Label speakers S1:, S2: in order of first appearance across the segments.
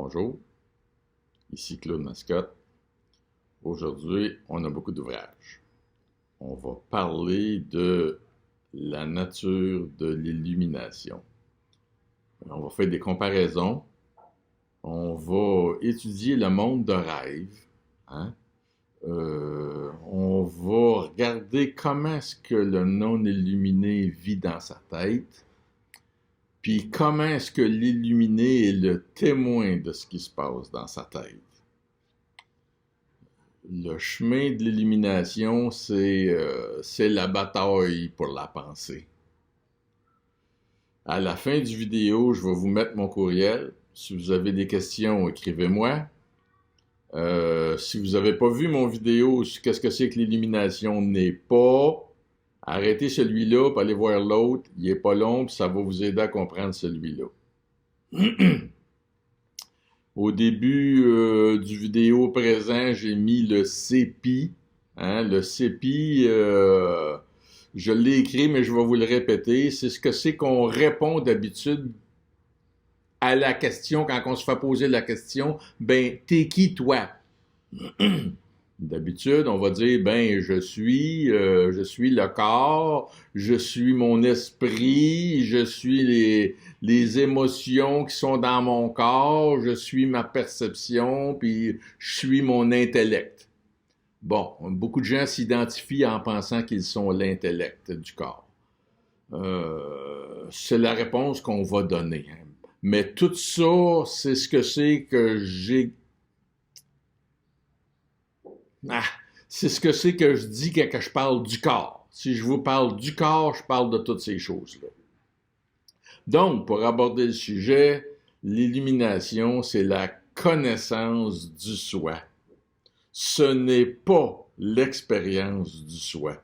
S1: Bonjour, ici Claude Mascotte. Aujourd'hui, on a beaucoup d'ouvrages. On va parler de la nature de l'illumination. On va faire des comparaisons. On va étudier le monde de rêve. Hein? On va regarder comment est-ce que le non-illuminé vit dans sa tête. Puis comment est-ce que l'illuminé est le témoin de ce qui se passe dans sa tête. Le chemin de l'illumination, c'est la bataille pour la pensée. À la fin du vidéo, je vais vous mettre mon courriel. Si vous avez des questions, écrivez-moi. Si vous n'avez pas vu mon vidéo sur qu'est-ce que c'est que l'illumination n'est pas, arrêtez celui-là pour aller voir l'autre. Il n'est pas long, puis ça va vous aider à comprendre celui-là. Au début du vidéo présent, j'ai mis le CEPI. Le CEPI, je l'ai écrit, mais je vais vous le répéter. C'est ce que c'est qu'on répond d'habitude à la question, quand on se fait poser la question, ben, t'es qui toi? D'habitude, on va dire, ben, je suis le corps, je suis mon esprit, je suis les émotions qui sont dans mon corps, je suis ma perception, puis je suis mon intellect. Bon, beaucoup de gens s'identifient en pensant qu'ils sont l'intellect du corps. C'est la réponse qu'on va donner. Hein. Mais tout ça, c'est ce que c'est que j'ai... c'est ce que c'est que je dis quand je parle du corps. Si je vous parle du corps, je parle de toutes ces choses-là. Donc, pour aborder le sujet, l'illumination, c'est la connaissance du soi. Ce n'est pas l'expérience du soi.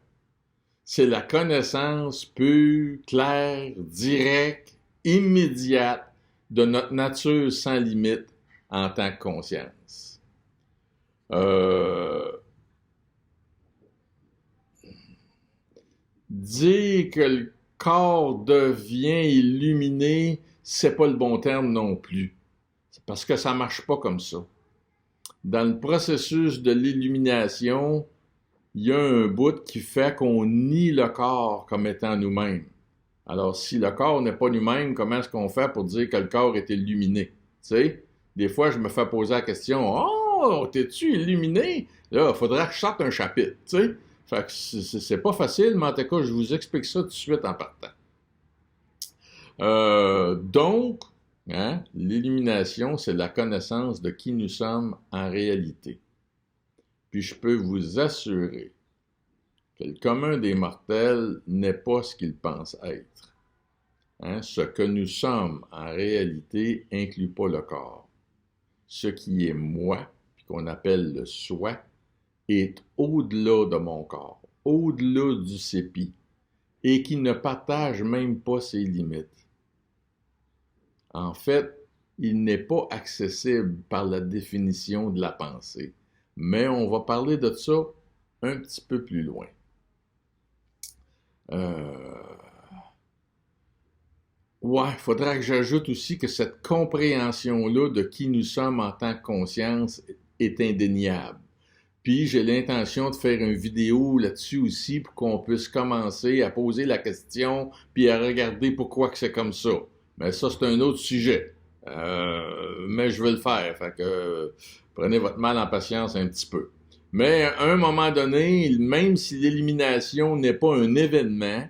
S1: C'est la connaissance pure, claire, directe, immédiate de notre nature sans limite en tant que conscience. Dire que le corps devient illuminé, c'est pas le bon terme non plus. C'est parce que ça marche pas comme ça. Dans le processus de l'illumination, il y a un bout qui fait qu'on nie le corps comme étant nous-mêmes. Alors, si le corps n'est pas lui-même, comment est-ce qu'on fait pour dire que le corps est illuminé? Tu sais, des fois, je me fais poser la question, « Oh, t'es-tu illuminé? » Là, il faudrait que je sorte un chapitre, tu sais. Fait que c'est pas facile, mais en tout cas, je vous explique ça tout de suite en partant. Donc, hein, l'illumination, c'est la connaissance de qui nous sommes en réalité. Puis je peux vous assurer que le commun des mortels n'est pas ce qu'il pense être. Hein? Ce que nous sommes en réalité inclut pas le corps. Ce qui est moi, qu'on appelle le soi, est au-delà de mon corps, au-delà du CEPI, et qui ne partage même pas ses limites. En fait, il n'est pas accessible par la définition de la pensée, mais on va parler de ça un petit peu plus loin. Ouais, il faudra que j'ajoute aussi que cette compréhension-là de qui nous sommes en tant que conscience est indéniable. Puis j'ai l'intention de faire une vidéo là-dessus aussi pour qu'on puisse commencer à poser la question puis à regarder pourquoi que c'est comme ça. Mais ça, c'est un autre sujet. Mais je vais le faire. Fait que prenez votre mal en patience un petit peu. Mais à un moment donné, même si l'élimination n'est pas un événement,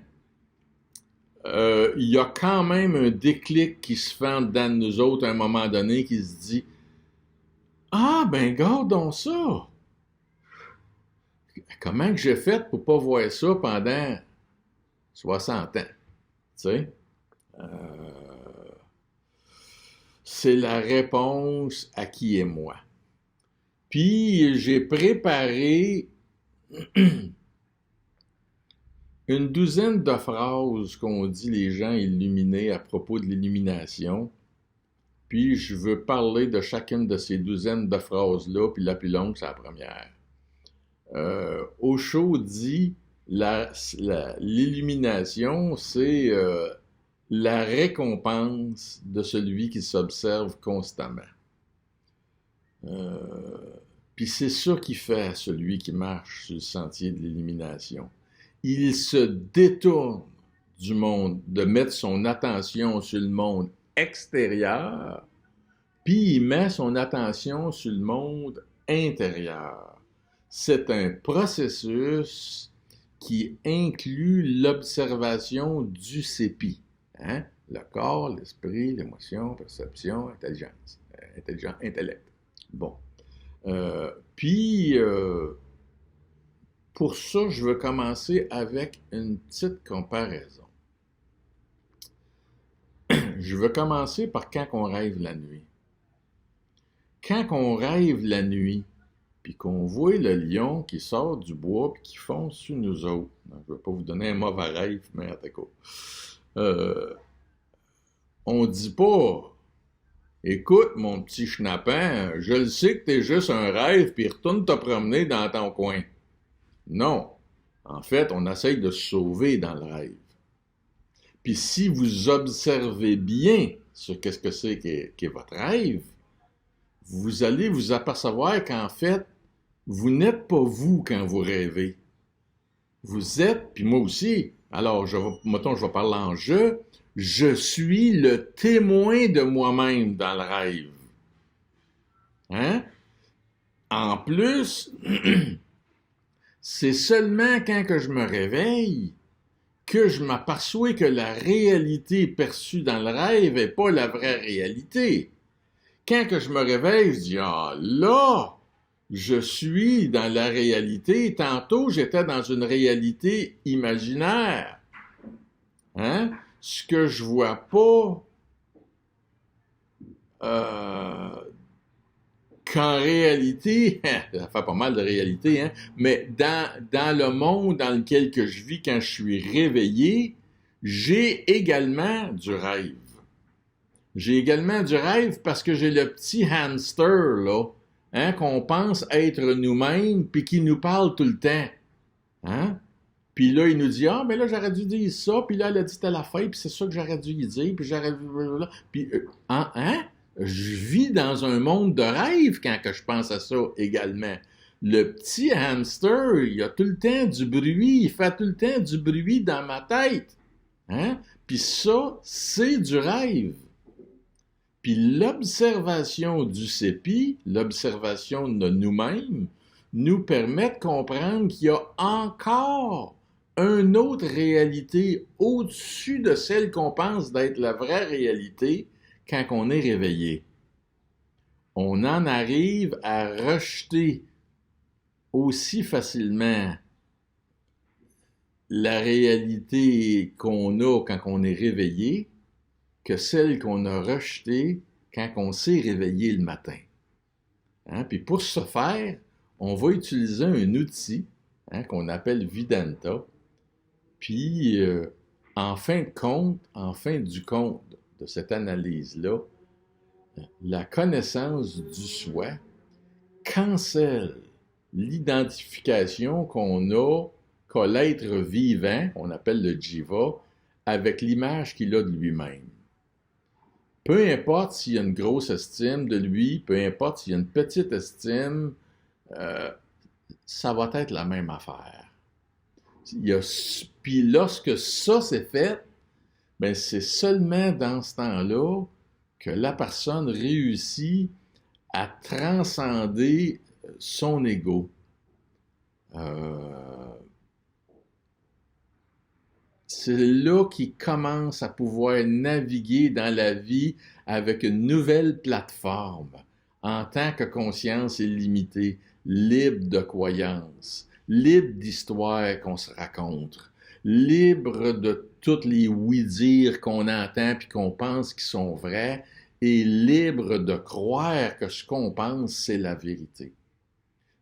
S1: il y a quand même un déclic qui se fait en dedans de nous autres à un moment donné qui se dit « Ah, ben gardons ça! Comment que j'ai fait pour pas voir ça pendant 60 ans? » Tu sais? C'est la réponse à qui est moi. Puis, j'ai préparé une douzaine de phrases qu'on dit les gens illuminés à propos de l'illumination. Puis, je veux parler de chacune de ces douzaines de phrases-là, puis la plus longue, c'est la première. Osho dit l'illumination, c'est la récompense de celui qui s'observe constamment. Puis c'est ça qui fait à celui qui marche sur le sentier de l'élimination. Il se détourne du monde, de mettre son attention sur le monde extérieur, puis il met son attention sur le monde intérieur. C'est un processus qui inclut l'observation du CEPI. Hein? Le corps, l'esprit, l'émotion, perception, intelligence. Intellect. Bon. Puis, pour ça, je veux commencer avec une petite comparaison. Je veux commencer par quand on rêve la nuit. Quand on rêve la nuit, puis qu'on voit le lion qui sort du bois puis qui fonce sur nous autres. Je ne veux pas vous donner un mauvais rêve, mais en tout cas. On dit pas « Écoute, mon petit schnappant, je le sais que t'es juste un rêve, puis retourne te promener dans ton coin. » Non. En fait, on essaye de se sauver dans le rêve. Puis si vous observez bien sur qu'est-ce que c'est qu'est votre rêve, vous allez vous apercevoir qu'en fait, vous n'êtes pas vous quand vous rêvez. Vous êtes, puis moi aussi, alors mettons, je vais parler en je suis le témoin de moi-même dans le rêve. Hein? En plus, c'est seulement quand que je me réveille que je m'aperçois que la réalité perçue dans le rêve n'est pas la vraie réalité. Quand que je me réveille, je dis « Ah, là, je suis dans la réalité. Tantôt, j'étais dans une réalité imaginaire. » Hein? Ce que je vois pas, qu'en réalité, ça fait pas mal de réalité, hein? Mais dans le monde dans lequel que je vis quand je suis réveillé, j'ai également du rêve. J'ai également du rêve parce que j'ai le petit hamster, là, hein, qu'on pense être nous-mêmes, puis qui nous parle tout le temps. Hein? Puis là, il nous dit « Ah, mais là, j'aurais dû dire ça, puis là, elle a dit telle affaire, puis c'est ça que j'aurais dû y dire, puis j'aurais... » Puis, hein? Je vis dans un monde de rêve quand que je pense à ça également. Le petit hamster, il a tout le temps du bruit, il fait tout le temps du bruit dans ma tête. Hein? Puis ça, c'est du rêve. Puis l'observation du CEPI, l'observation de nous-mêmes, nous permet de comprendre qu'il y a encore une autre réalité au-dessus de celle qu'on pense d'être la vraie réalité quand on est réveillé. On en arrive à rejeter aussi facilement la réalité qu'on a quand on est réveillé que celle qu'on a rejetée quand on s'est réveillé le matin. Hein? Puis pour ce faire, on va utiliser un outil qu'on appelle Vidanta. Puis, en fin du compte de cette analyse-là, la connaissance du soi cancelle l'identification qu'a l'être vivant, qu'on appelle le jiva, avec l'image qu'il a de lui-même. Peu importe s'il y a une grosse estime de lui, peu importe s'il y a une petite estime, ça va être la même affaire. Puis lorsque ça s'est fait, ben c'est seulement dans ce temps-là que la personne réussit à transcender son ego. C'est là qu'il commence à pouvoir naviguer dans la vie avec une nouvelle plateforme en tant que conscience illimitée, libre de croyances, libre d'histoires qu'on se raconte, libre de toutes les oui-dire qu'on entend puis qu'on pense qui sont vrais, et libre de croire que ce qu'on pense, c'est la vérité.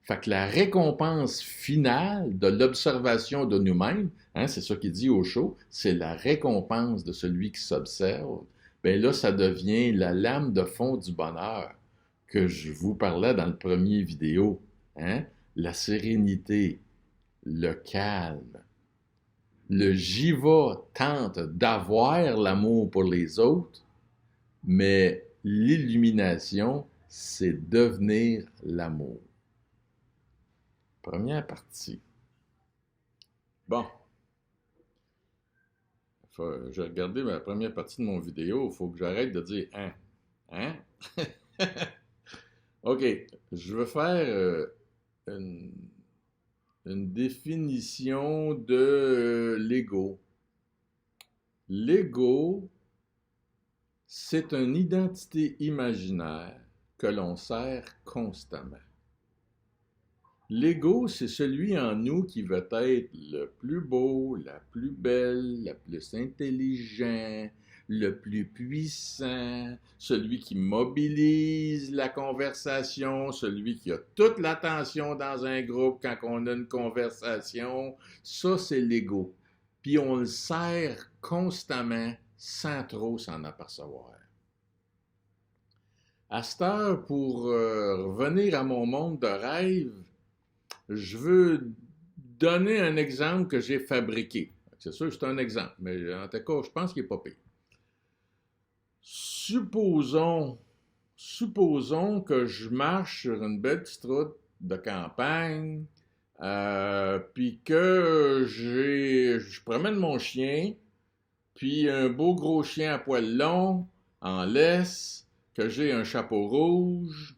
S1: Fait que la récompense finale de l'observation de nous-mêmes, hein, c'est ça qu'il dit au show, c'est la récompense de celui qui s'observe. Bien là, ça devient la lame de fond du bonheur que je vous parlais dans le premier vidéo. Hein? La sérénité, le calme. Le jiva tente d'avoir l'amour pour les autres, mais l'illumination c'est devenir l'amour. Première partie. Bon. J'ai regardé la première partie de mon vidéo. Il faut que j'arrête de dire « hein ». Hein? OK. Je veux faire une, une définition de l'ego. L'ego, c'est une identité imaginaire que l'on sert constamment. L'ego, c'est celui en nous qui veut être le plus beau, la plus belle, le plus intelligent, le plus puissant, celui qui mobilise la conversation, celui qui a toute l'attention dans un groupe quand on a une conversation. Ça, c'est l'ego. Puis on le sert constamment sans trop s'en apercevoir. À cette heure, pour revenir à mon monde de rêve, je veux donner un exemple que j'ai fabriqué. C'est sûr que c'est un exemple, mais en tout cas, je pense qu'il n'est pas pire. Supposons que je marche sur une belle petite route de campagne, puis que je promène mon chien, puis un beau gros chien à poils longs, en laisse, que j'ai un chapeau rouge,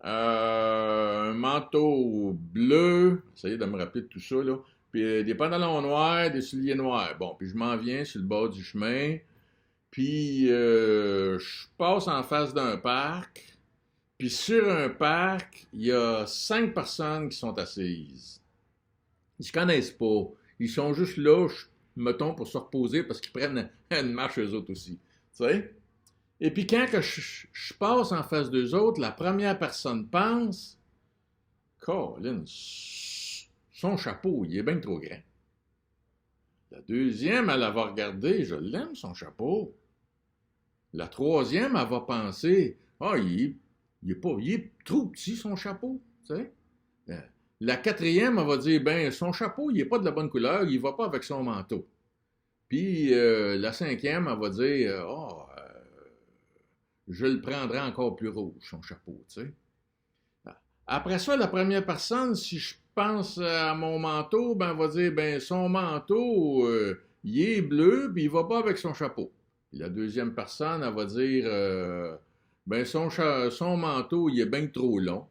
S1: un manteau bleu, essayez de me rappeler de tout ça, là, puis des pantalons noirs, des souliers noirs. Bon, puis je m'en viens sur le bord du chemin, puis je passe en face d'un parc, puis sur un parc, il y a 5 personnes qui sont assises. Ils se connaissent pas. Ils sont juste là, mettons, pour se reposer parce qu'ils prennent une marche eux autres aussi. Tu sais? Et puis quand que je passe en face d'eux autres, la première personne pense, Colin, son chapeau, il est bien trop grand. La deuxième, elle va regarder, je l'aime, son chapeau. La troisième, elle va penser, ah, il est trop petit, son chapeau. Tu sais? La quatrième, elle va dire, ben, son chapeau, il n'est pas de la bonne couleur, il ne va pas avec son manteau. Puis la cinquième, elle va dire, oh, je le prendrai encore plus rouge, son chapeau, tu sais. Après ça, la première personne, si je pense à mon manteau, ben, elle va dire, ben, son manteau, il est bleu, puis il va pas avec son chapeau. Puis la deuxième personne, elle va dire, ben, son manteau, il est bien trop long,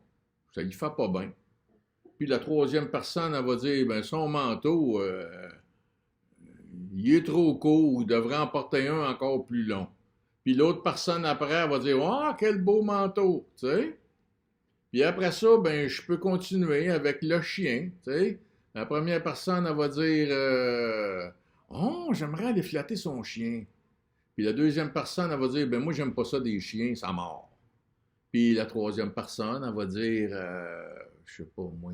S1: ça lui fait pas bien. Puis la troisième personne, elle va dire, ben, son manteau, il est trop court, il devrait en porter un encore plus long. Puis l'autre personne après, elle va dire, oh, quel beau manteau, tu sais. Puis après ça, ben, je peux continuer avec le chien, tu sais. La première personne, elle va dire, oh, j'aimerais aller flatter son chien. Puis la deuxième personne, elle va dire, ben, moi, j'aime pas ça des chiens, ça mord. Puis la troisième personne, elle va dire, je sais pas, moi,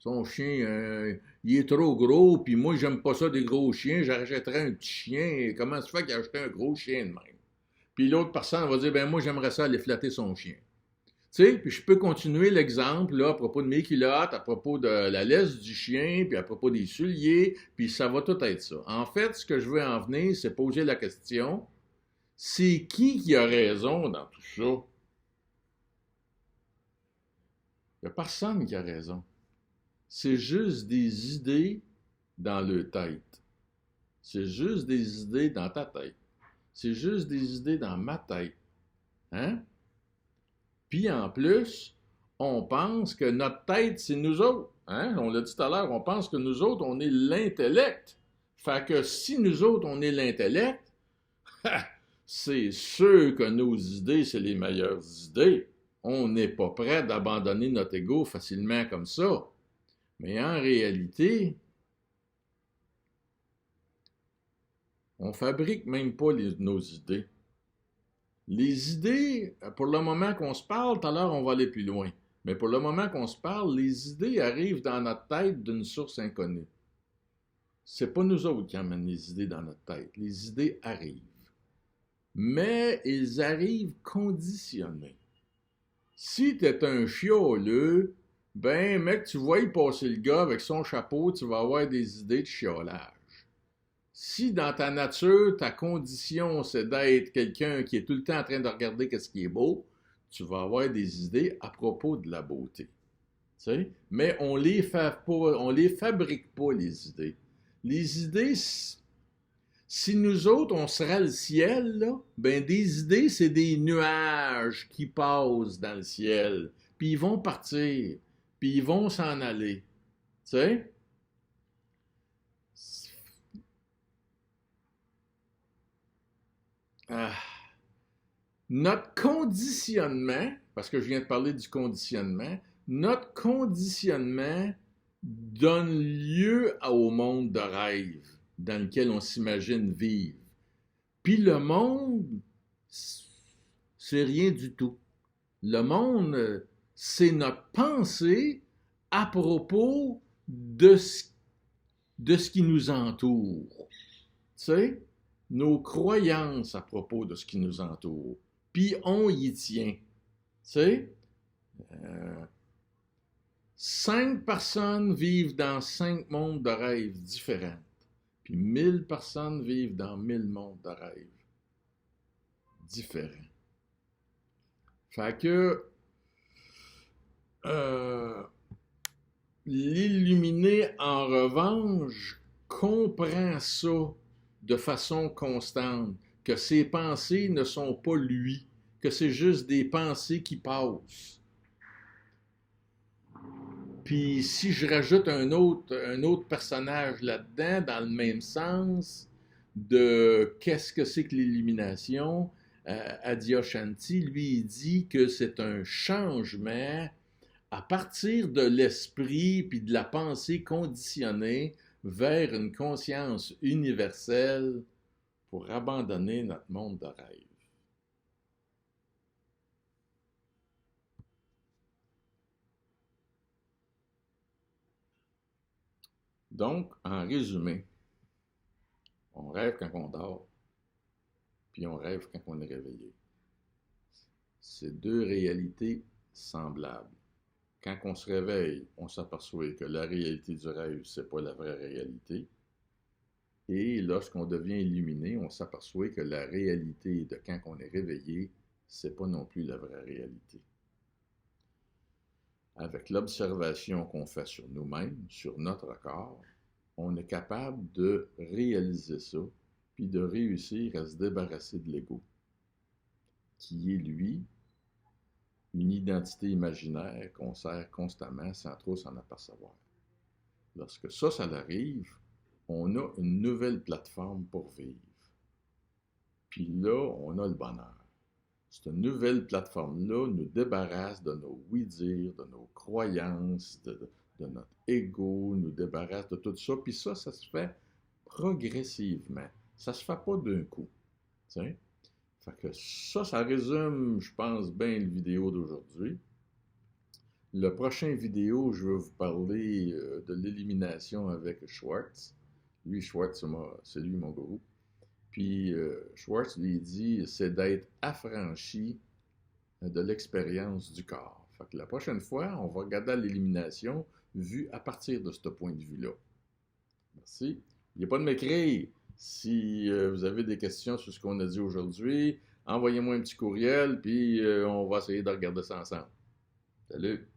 S1: son chien, il est trop gros, puis moi, j'aime pas ça des gros chiens, j'achèterais un petit chien. Comment se fait qu'il a acheté un gros chien de même? Puis l'autre personne va dire, ben moi, j'aimerais ça aller flatter son chien. Tu sais, puis je peux continuer l'exemple, là, à propos de mes culottes, à propos de la laisse du chien, puis à propos des souliers, puis ça va tout être ça. En fait, ce que je veux en venir, c'est poser la question, c'est qui a raison dans tout ça? Il n'y a personne qui a raison. C'est juste des idées dans leur tête. C'est juste des idées dans ta tête. C'est juste des idées dans ma tête. Hein? Puis en plus, on pense que notre tête, c'est nous autres. Hein? On l'a dit tout à l'heure, on pense que nous autres, on est l'intellect. Fait que si nous autres, on est l'intellect, c'est sûr que nos idées, c'est les meilleures idées. On n'est pas prêt d'abandonner notre ego facilement comme ça. Mais en réalité, on fabrique même pas nos idées. Les idées, pour le moment qu'on se parle, tout à l'heure on va aller plus loin. Mais pour le moment qu'on se parle, les idées arrivent dans notre tête d'une source inconnue. C'est pas nous autres qui amènent les idées dans notre tête. Les idées arrivent. Mais ils arrivent conditionnés. Si tu es un chioleux, ben, mec, tu vois y passer le gars avec son chapeau, tu vas avoir des idées de chiolage. Si dans ta nature, ta condition, c'est d'être quelqu'un qui est tout le temps en train de regarder ce qui est beau, tu vas avoir des idées à propos de la beauté. Tu sais? Mais on les fabrique pas, les idées. Les idées, si nous autres, on serait le ciel, là, ben des idées, c'est des nuages qui passent dans le ciel. Puis ils vont partir. Puis ils vont s'en aller. Tu sais? Ah. Notre conditionnement, parce que je viens de parler du conditionnement, notre conditionnement donne lieu au monde de rêve dans lequel on s'imagine vivre. Puis le monde, c'est rien du tout. Le monde, c'est notre pensée à propos de ce qui nous entoure. Tu sais, nos croyances à propos de ce qui nous entoure. Puis on y tient. Tu sais, 5 personnes vivent dans 5 mondes de rêve différents. Puis 1000 personnes vivent dans 1000 mondes de rêve différents. Fait que l'illuminé, en revanche, comprend ça de façon constante, que ses pensées ne sont pas lui, que c'est juste des pensées qui passent. Puis si je rajoute un autre personnage là-dedans, dans le même sens, de qu'est-ce que c'est que l'illumination, Adyashanti, lui, il dit que c'est un changement à partir de l'esprit puis de la pensée conditionnée vers une conscience universelle pour abandonner notre monde de rêve. Donc, en résumé, on rêve quand on dort, puis on rêve quand on est réveillé. C'est deux réalités semblables. Quand on se réveille, on s'aperçoit que la réalité du rêve, c'est pas la vraie réalité. Et lorsqu'on devient illuminé, on s'aperçoit que la réalité de quand on est réveillé, c'est pas non plus la vraie réalité. Avec l'observation qu'on fait sur nous-mêmes, sur notre corps, on est capable de réaliser ça, puis de réussir à se débarrasser de l'ego, qui est, lui, une identité imaginaire qu'on sert constamment sans trop s'en apercevoir. Lorsque ça arrive, on a une nouvelle plateforme pour vivre. Puis là, on a le bonheur. Cette nouvelle plateforme-là nous débarrasse de nos oui-dire, de nos croyances, de notre ego, nous débarrasse de tout ça. Puis ça se fait progressivement. Ça se fait pas d'un coup. T'sais? Fait que ça résume, je pense, bien la vidéo d'aujourd'hui. Le prochain vidéo, je vais vous parler de l'élimination avec Schwartz. Lui, Schwartz, c'est lui mon gourou. Puis Schwartz lui dit, c'est d'être affranchi de l'expérience du corps. Fait que la prochaine fois, on va regarder l'élimination vue à partir de ce point de vue-là. Merci. Il n'y a pas de m'écrire. Si vous avez des questions sur ce qu'on a dit aujourd'hui, envoyez-moi un petit courriel, puis on va essayer de regarder ça ensemble. Salut!